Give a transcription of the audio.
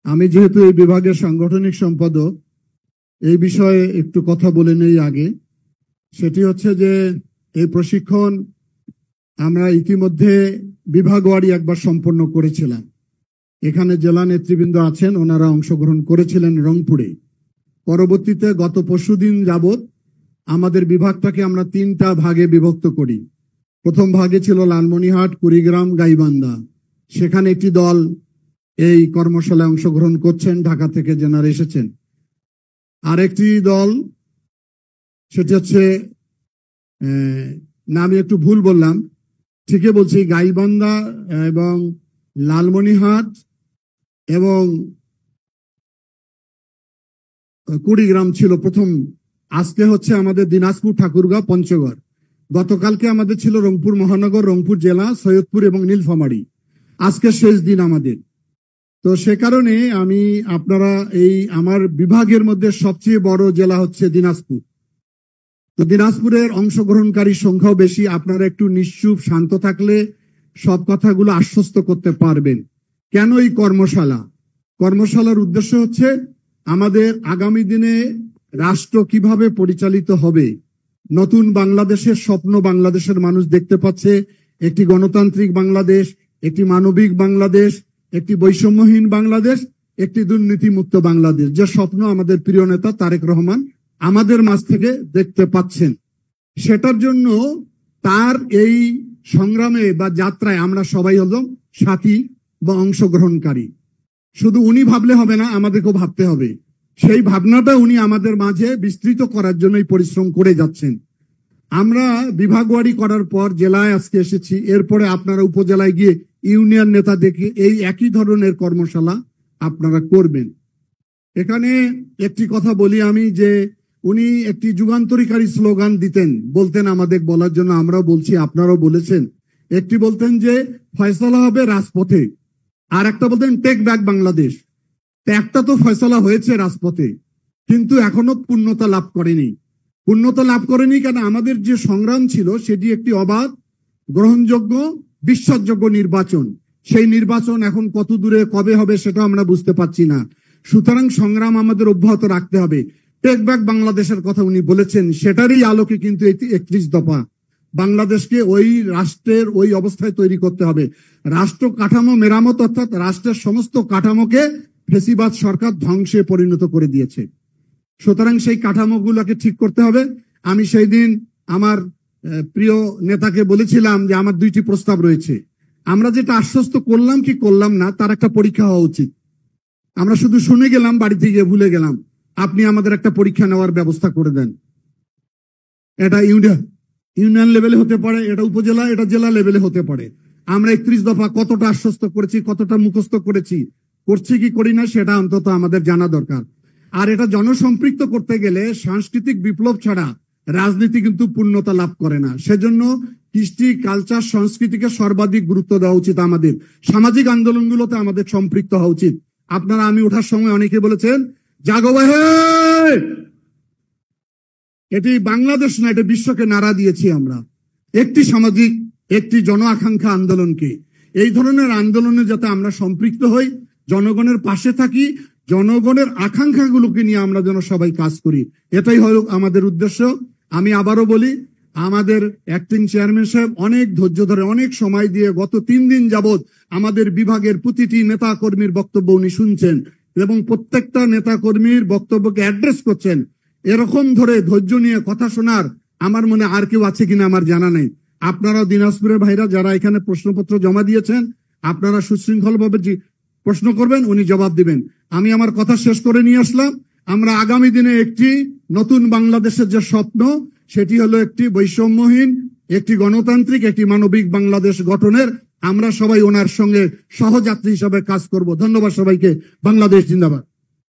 আমি যেহেতু এই বিভাগের সাংগঠনিক সম্পাদক, এই বিষয়ে একটু কথা বলে নেই আগে। সেটি হচ্ছে যে এই প্রশিক্ষণ আমরা ইতিমধ্যে বিভাগওয়ারি একবার সম্পন্ন করেছিলাম। এখানে জেলা নেতৃবৃন্দ আছেন, ওনারা অংশগ্রহণ করেছিলেন রংপুরে। পরবর্তীতে গত পরশুদিন যাবৎ আমাদের বিভাগটাকে আমরা 3টা ভাগে বিভক্ত করি। প্রথম ভাগে ছিল লালমনিরহাট, কুড়িগ্রাম, গাইবান্ধা। সেখানে একটি দল এই কর্মশালায় অংশগ্রহণ করছেন, ঢাকা থেকে যেনারা এসেছেন। আরেকটি দল, সেটি হচ্ছে না আমি একটু ভুল বললাম, ঠিকই বলছি, গাইবান্ধা এবং লালমনিরহাট এবং কুড়িগ্রাম ছিল প্রথম। আজকে হচ্ছে আমাদের দিনাজপুর, ঠাকুরগাঁও, পঞ্চগড়। গতকালকে আমাদের ছিল রংপুর মহানগর, রংপুর জেলা, সৈয়দপুর এবং নীলফামারী। আজকে শেষ দিন আমাদের। তো সে কারণে আমি আপনারা এই আমার বিভাগের মধ্যে সবচেয়ে বড় জেলা হচ্ছে দিনাজপুর। তো দিনাজপুরের অংশগ্রহণকারী সংখ্যাও বেশি। আপনারা একটু নিশ্চুপ শান্ত থাকলে সব কথাগুলো আশ্বস্ত করতে পারবেন। কেন এই কর্মশালার উদ্দেশ্য হচ্ছে আমাদের আগামী দিনে রাষ্ট্র কিভাবে পরিচালিত হবে। নতুন বাংলাদেশের স্বপ্ন বাংলাদেশের মানুষ দেখতে পাচ্ছে। একটি গণতান্ত্রিক বাংলাদেশ, একটি মানবিক বাংলাদেশ, একটি বৈষম্যহীন বাংলাদেশ, একটি দুর্নীতিমুক্ত বাংলাদেশ, যে স্বপ্ন আমাদের প্রিয় নেতা তারেক রহমান আমাদের মাঝ থেকে দেখতে পাচ্ছেন। সেটার জন্য তার এই সংগ্রামে বা যাত্রায় আমরা সবাই হলাম সাথী বা অংশগ্রহণকারী। শুধু উনি ভাবলে হবে না, আমাদেরকেও ভাবতে হবে। সেই ভাবনাটা উনি আমাদের মাঝে বিস্তৃত করার জন্যই পরিশ্রম করে যাচ্ছেন। আমরা বিভাগওয়ারি করার পর জেলায় আজকে এসেছি। এরপরে আপনারা উপজেলায় গিয়ে ইউনিয়ন নেতা দেখে এই একই ধরনের কর্মশালা আপনারা করবেন। এখানে একটি কথা বলি আমি, যে উনি একটি যুগান্তরীকারী স্লোগান বলতেন আমাদের বলার জন্য। আমরাও বলছি, আপনারাও বলেছেন। একটি বলতেন যে ফয়সালা হবে রাজপথে, আর একটা বলতেন টেক ব্যাক বাংলাদেশ। একটা তো ফয়সালা হয়েছে রাজপথে, কিন্তু এখনো পূর্ণতা লাভ করেনি। কেন? আমাদের যে সংগ্রাম ছিল সেটি একটি অবাধ, গ্রহণযোগ্য, বিশ্বাসযোগ্য নির্বাচন। সেই নির্বাচন এখন কত দূরে কবে হবে সেটা আমরা বুঝতে পারছি না। সুতরাং সংগ্রাম আমাদের অব্যাহত রাখতে হবে। টেক ব্যাক বাংলাদেশের কথা উনি বলেছেন, সেটারই আলোকে কিন্তু 31 দফা বাংলাদেশকে ওই রাষ্ট্রের ওই অবস্থায় তৈরি করতে হবে। রাষ্ট্র কাঠামো মেরামত, অর্থাৎ রাষ্ট্রের সমস্ত কাঠামোকে ফেসিবাদ সরকার ধ্বংসে পরিণত করে দিয়েছে। সুতরাং সেই কাঠামোগুলোকে ঠিক করতে হবে। আমি সেই দিন আমার প্রিয় নেতাকে বলেছিলাম যে আমার 2টি প্রস্তাব রয়েছে। আমরা যেটা আশ্বস্ত করলাম কি করলাম না, তার একটা পরীক্ষা হওয়া উচিত। আমরা শুধু শুনে গেলাম, বাড়িতে গিয়ে ভুলে গেলাম। আপনি আমাদের একটা পরীক্ষা নেওয়ার ব্যবস্থা করে দেন। এটা ইউনিয়ন লেভেলে হতে পারে, এটা উপজেলা, এটা জেলা লেভেলে হতে পারে। আমরা 31 দফা কতটা আশ্বস্ত করেছি, কতটা মুখস্থ করছি কি করি না, সেটা অন্তত আমাদের জানা দরকার। আর এটা জনসম্পৃক্ত করতে গেলে সাংস্কৃতিক বিপ্লব ছাড়া রাজনীতি কিন্তু পূর্ণতা লাভ করে না। সেজন্য কৃষ্টি, কালচার, সংস্কৃতিকে সর্বাধিক গুরুত্ব দেওয়া উচিত। আমাদের সামাজিক আন্দোলনগুলোতে আমাদের সম্পৃক্ত হওয়া উচিত। আপনারা, আমি ওঠার সময় অনেকে বলেছেন জাগো ভাই, এটি বাংলাদেশ না, এটা বিশ্বকে নাড়া দিয়েছি আমরা। একটি সামাজিক, একটি জন আকাঙ্ক্ষা আন্দোলনকে, এই ধরনের আন্দোলনে যাতে আমরা সম্পৃক্ত হই, জনগণের পাশে থাকি, জনগণের আকাঙ্ক্ষাগুলোকে নিয়ে আমরা যেন সবাই কাজ করি, এটাই হলো আমাদের উদ্দেশ্য। আমি আবারও বলি, আমাদের অ্যাক্টিং চেয়ারম্যান সাহেব অনেক ধৈর্য ধরে, অনেক সময় দিয়ে গত 3 দিন যাবৎ আমাদের বিভাগের প্রতিটি নেতা কর্মীর বক্তব্য উনি শুনছেন এবং প্রত্যেকটা নেতা কর্মীর বক্তব্যকে অ্যাড্রেস করছেন। এরকম ধরে ধৈর্য নিয়ে কথা শোনার আমার মনে আর কেউ আছে কিনা আমার জানা নেই। আপনারা দিনাজপুরের ভাইরা যারা এখানে প্রশ্নপত্র জমা দিয়েছেন, আপনারা সুশৃঙ্খলভাবে প্রশ্ন করবেন, উনি জবাব দিবেন। আমি আমার কথা শেষ করে নিয়ে আসলাম। আমরা আগামী দিনে একটি নতুন বাংলাদেশের যে স্বপ্ন, সেটি হলো একটি বৈষম্যহীন, একটি গণতান্ত্রিক, একটি মানবিক বাংলাদেশ গঠনের আমরা সবাই ওনার সঙ্গে সহযাত্রী হিসাবে কাজ করব। ধন্যবাদ সবাইকে। বাংলাদেশ জিন্দাবাদ।